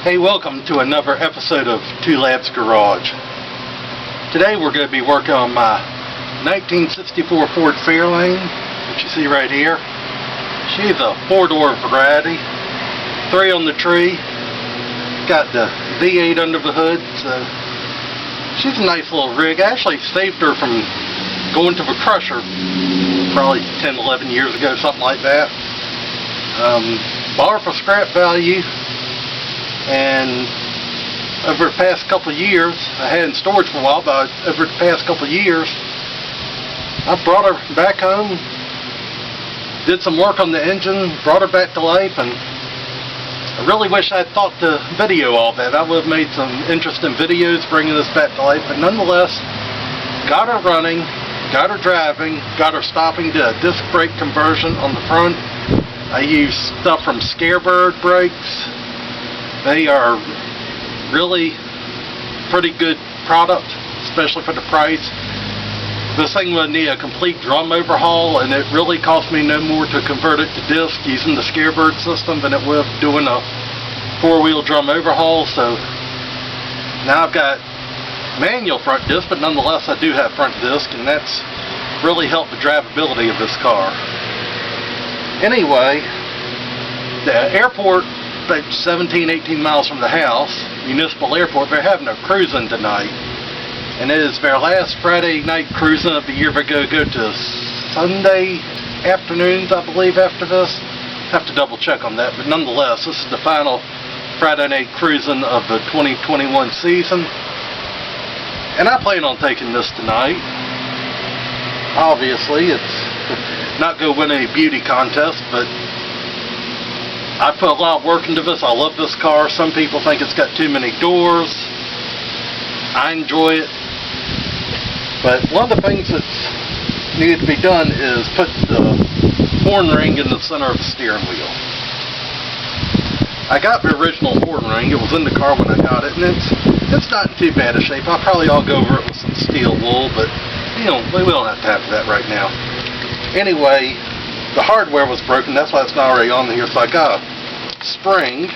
Hey, welcome to another episode of Two Labs Garage. Today we're going to be working on my 1964 Ford Fairlane, which you see right here. She's a four-door variety, 3 on the tree, got the V8 under the hood, so she's a nice little rig. I actually saved her from going to the crusher probably 10, 11 years ago, something like that. Bought her for scrap value. And over the past couple of years, I had in storage for a while, but over the past couple of years, I brought her back home, did some work on the engine, brought her back to life, and I really wish I'd thought to video all that. I would have made some interesting videos bringing this back to life, but nonetheless, got her running, got her driving, got her stopping, did a disc brake conversion on the front. I used stuff from Scarebird brakes. They are really pretty good product, especially for the price. This thing would need a complete drum overhaul, and it really cost me no more to convert it to disc using the Scarebird system than it would doing a 4-wheel drum overhaul. So now I've got manual front disc, but nonetheless I do have front disc, and that's really helped the drivability of this car. Anyway, the airport, about 17, 18 miles from the house, municipal airport, they're having a cruising tonight. And it is their last Friday night cruising of the year. They go to Sunday afternoons, I believe, after this. Have to double check on that, but nonetheless, this is the final Friday night cruising of the 2021 season. And I plan on taking this tonight. Obviously, it's not going to win any beauty contest, but I put a lot of work into this. I love this car. Some people think it's got too many doors. I enjoy it. But one of the things that's needed to be done is put the horn ring in the center of the steering wheel. I got the original horn ring. It was in the car when I got it, and it's not in too bad a shape. I'll probably go over it with some steel wool, but we don't have time for that right now. Anyway, the hardware was broken. That's why it's not already on here. So I got a spring,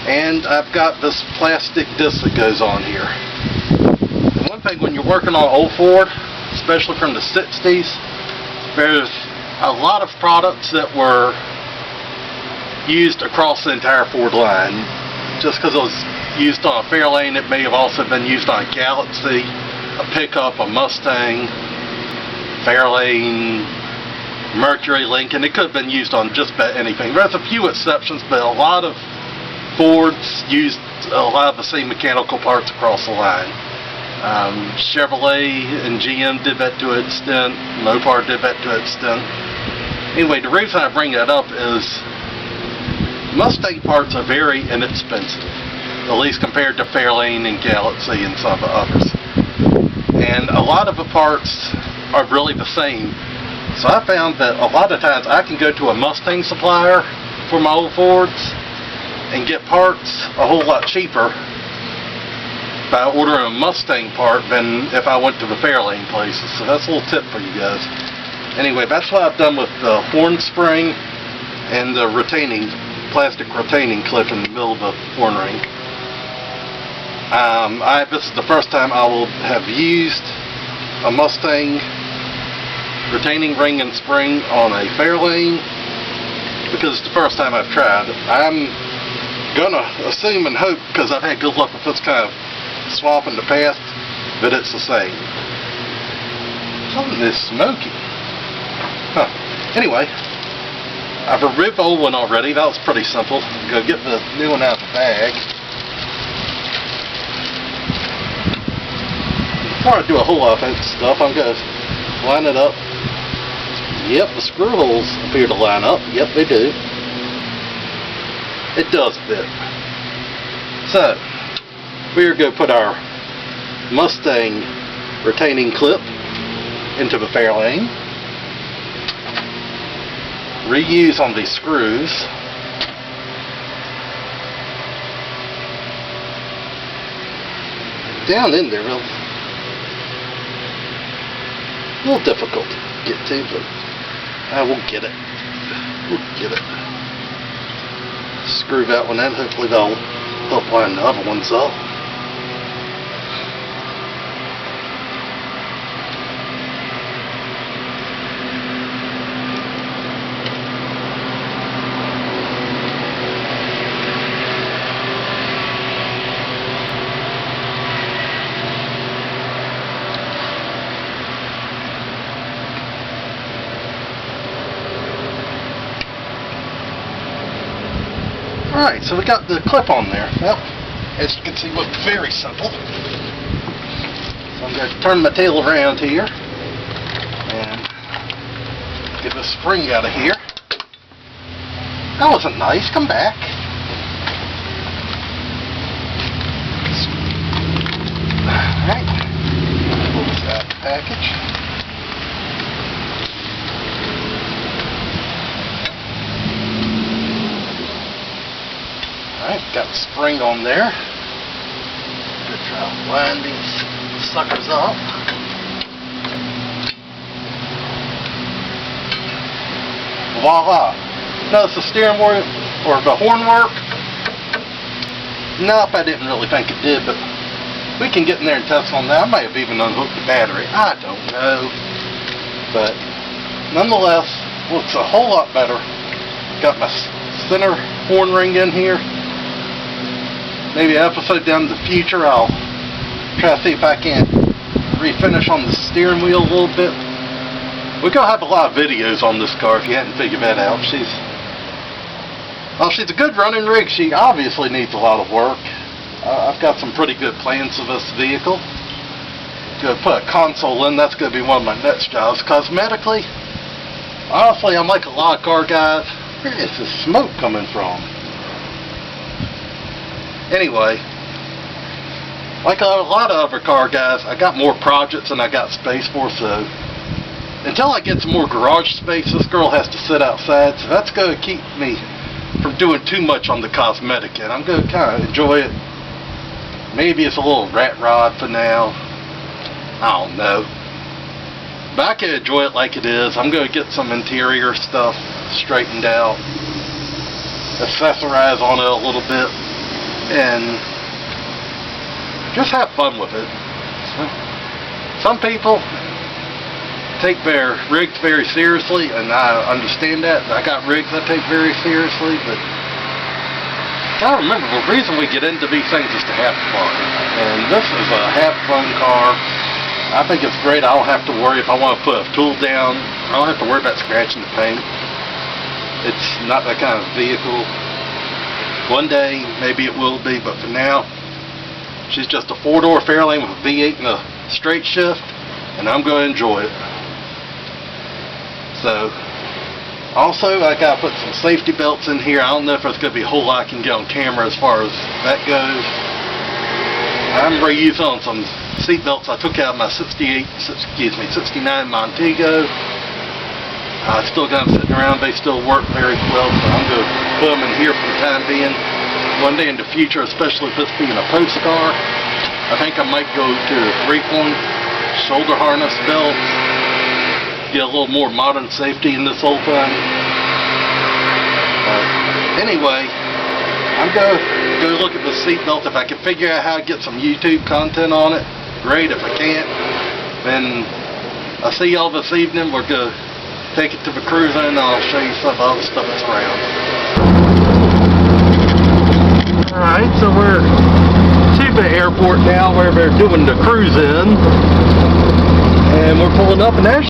and I've got this plastic disc that goes on here. And one thing, when you're working on old Ford, especially from the 60s, there's a lot of products that were used across the entire Ford line. Just because it was used on a Fairlane, it may have also been used on a Galaxy, a pickup, a Mustang, Fairlane, Mercury, Lincoln. It could have been used on just about anything. There's a few exceptions, but a lot of Fords used a lot of the same mechanical parts across the line. Chevrolet and GM did that to an extent. Mopar did that to an extent. Anyway, the reason I bring that up is Mustang parts are very inexpensive, at least compared to Fairlane and Galaxy and some of the others. And a lot of the parts are really the same. So I found that a lot of times I can go to a Mustang supplier for my old Fords and get parts a whole lot cheaper by ordering a Mustang part than if I went to the Fairlane places. So that's a little tip for you guys. Anyway, that's what I've done with the horn spring and the plastic retaining clip in the middle of the horn ring. This is the first time I will have used a Mustang retaining ring and spring on a Fairlane, because it's the first time I've tried. I'm gonna assume and hope, because I've had good luck with this kind of swap in the past, that it's the same. Something is smoky. Huh. Anyway, I've removed the old one already. That was pretty simple. Go get the new one out of the bag. Before I do a whole lot of stuff, I'm gonna line it up. Yep, the screw holes appear to line up. Yep, they do. It does fit. So, we're going to put our Mustang retaining clip into the Fairlane. Reuse on these screws. Down in there, a little difficult to get to, but I will get it. We'll get it. screw that one in. Hopefully they'll help line the other ones up. Alright, so we got the clip on there. Well, as you can see, looks very simple. So I'm going to turn my tail around here and get the spring out of here. That wasn't nice. Come back. Alright. Pull this out of the package. Alright, got the spring on there. Good try to line these suckers up. Voila! Notice the steering wheel or the horn work? Nope, I didn't really think it did, but we can get in there and test on that. I might have even unhooked the battery. I don't know. But nonetheless, looks a whole lot better. Got my center horn ring in here. Maybe an episode down in the future I'll try to see if I can refinish on the steering wheel a little bit. We're going to have a lot of videos on this car if you hadn't figured that out. She's a good running rig. She obviously needs a lot of work. I've got some pretty good plans for this vehicle. Going to put a console in. That's going to be one of my next jobs. Cosmetically, honestly, I'm like a lot of car guys. Where is this smoke coming from? Anyway, like a lot of other car guys, I got more projects than I got space for, so until I get some more garage space, this girl has to sit outside, so that's going to keep me from doing too much on the cosmetic end. I'm going to kind of enjoy it. Maybe it's a little rat rod for now. I don't know. But I can enjoy it like it is. I'm going to get some interior stuff straightened out, accessorize on it a little bit, and just have fun with it. Some people take their rigs very seriously, and I understand that. I got rigs I take very seriously, but gotta remember, the reason we get into these things is to have fun. And this is a have fun car. I think it's great. I don't have to worry if I want to put a tool down. I don't have to worry about scratching the paint. It's not that kind of vehicle. One day, maybe it will be, but for now, she's just a 4-door Fairlane with a V8 and a straight shift, and I'm going to enjoy it. So, also, I got to put some safety belts in here. I don't know if there's going to be a whole lot I can get on camera as far as that goes. I'm reusing on some seat belts I took out of my 69 Montego. I still got them sitting around. They still work very well, so I'm going to put them in here for the time being. One day in the future, especially if this being a post car, I think I might go to a 3-point shoulder harness belt, get a little more modern safety in this whole thing. Anyway, I'm going to go look at the seat belt. If I can figure out how to get some YouTube content on it, great. If I can't, then I'll see y'all this evening. We're going to take it to the cruiser and I'll show you some other stuff that's around. Alright, so we're to the airport now where they're doing the cruise in, and we're pulling up, and there's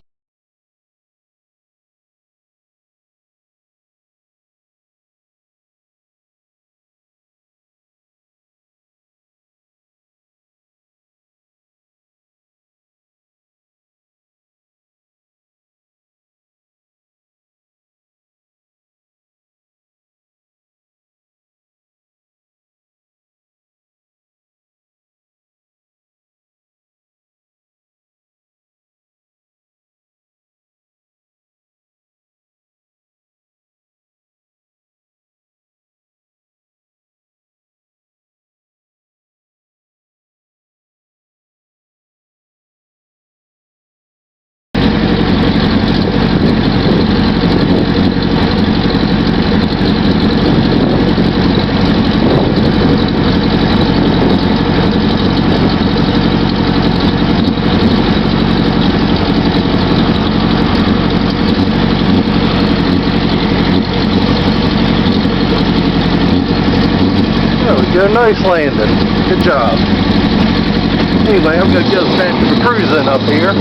Nice landing. Good job. Anyway, I'm going to get us back to the cruising up here.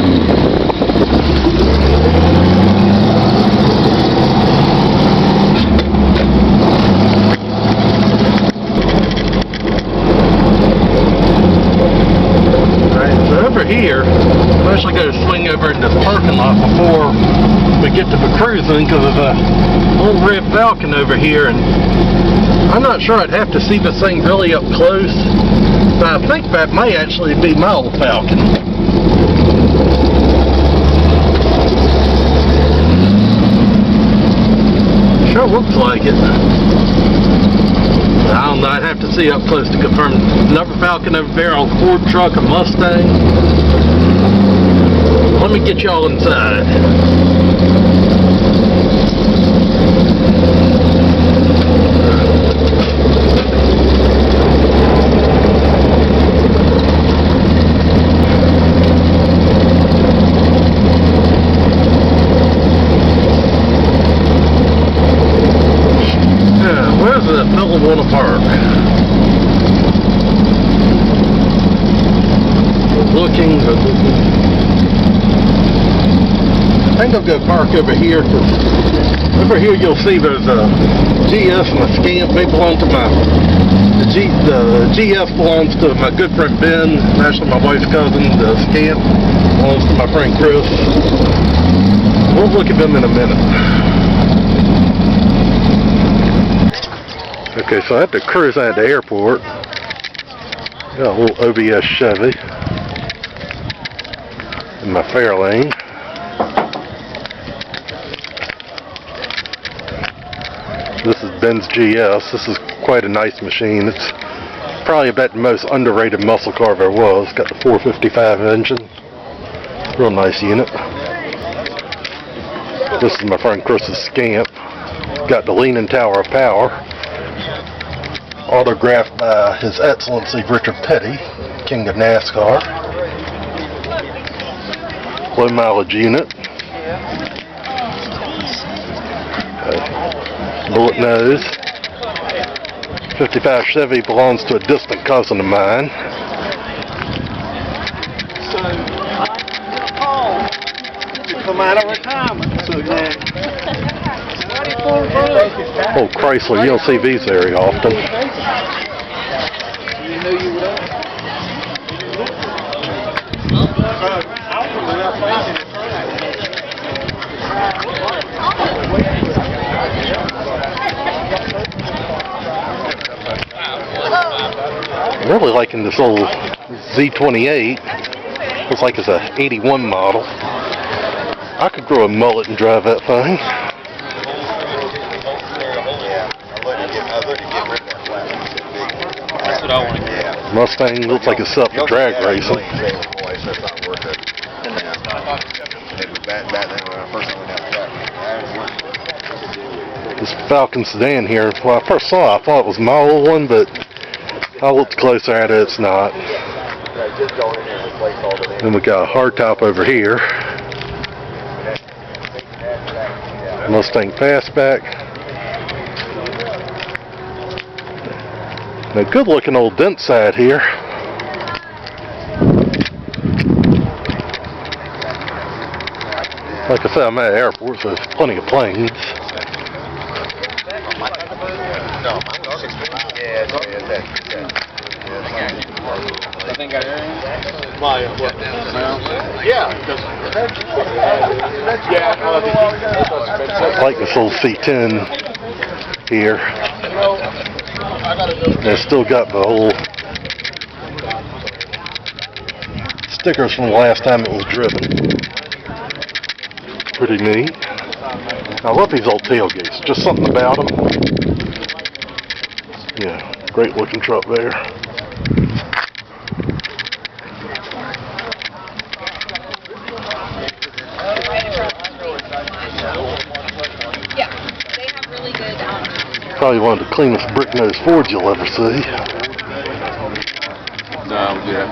Alright, so over here, I'm actually going to swing over in this parking lot before we get to the cruising because there's a little red Falcon over here, and I'm not sure I'd have to see this thing really up close, but I think that may actually be my old Falcon. Sure looks like it. I don't know, I'd have to see up close to confirm. Another Falcon over there on a Ford truck, a Mustang. Let me get y'all inside. Where's the fella want to park? Looking. I think I'll go park over here, because over here you'll see there's a GS and a Scamp. They belong to the GS belongs to my good friend Ben, actually my wife's cousin. The Scamp belongs to my friend Chris. We'll look at them in a minute. Okay, so I had to cruise out the airport. Got a little OBS Chevy in my Fairlane. This is Ben's GS. This is quite a nice machine. It's probably about the most underrated muscle car there was. Got the 455 engine. Real nice unit. This is my friend Chris's Scamp. Got the Leaning Tower of Power. Autographed by His Excellency Richard Petty, King of NASCAR. Low mileage unit. Bullet nose. 55 Chevy belongs to a distant cousin of mine. So, you come out of retirement. So, Oh, Chrysler, you don't see these very often. I'm really liking this old Z28. Looks like it's a 81 model. I could grow a mullet and drive that thing. That's what I want to get. Mustang looks like it's up for drag racing. This Falcon sedan here, when I first saw it, I thought it was my old one, but I looked closer at it, it's not. Then we got a hardtop over here. Mustang Fastback. A good looking old dent side here. Like I said, I'm at an airport, so there's plenty of planes. I like this old C10 here. And it's still got the whole stickers from the last time it was driven. Pretty neat. I love these old tailgates. Just something about them. Yeah, great looking truck there. Yeah, they have really good. Probably one of the cleanest brick nose Fords you'll ever see. No, yeah.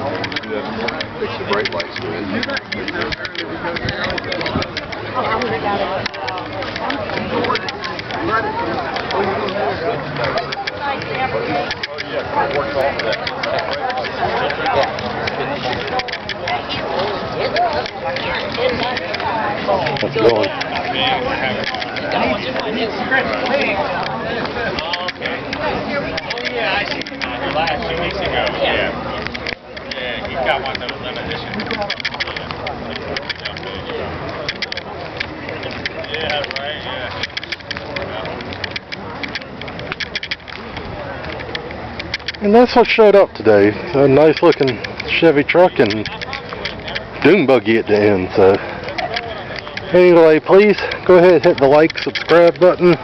Fix the brake lights to it. That's going. Yeah, I see. Last 2 weeks ago. Yeah. Yeah, he got one that was limited edition. Yeah, right, yeah. And that's what showed up today. A nice looking Chevy truck and dune buggy at the end. So anyway, please go ahead and hit the like, subscribe button.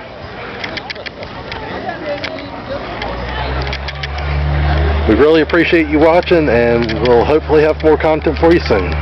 We really appreciate you watching, and we'll hopefully have more content for you soon.